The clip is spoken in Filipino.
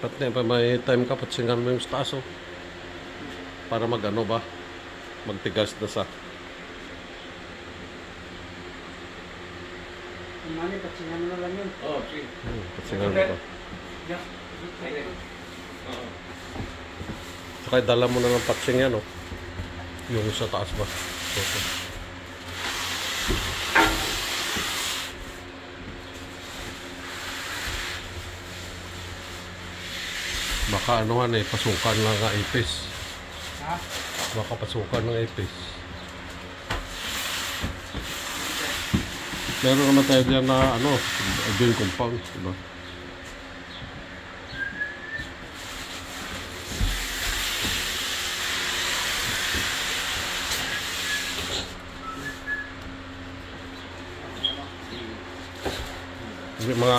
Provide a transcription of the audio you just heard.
Pat na pa may time ka patsingan mo yung taas oh. Para mag-ano ba? Magtigas na sa. Mali, patsingan mo na lang yun. Oo, sige. Patsingan mo ba? Yeah. Oo. Saka dala mo na ng patsing yan oh. Yung sa taas ba? Okay. Baka anuhan eh, pasukan lang nga ipis. Ha? Baka pasukan ng ipis. Meron naman tayo dyan na ano, bin compound, diba? Mga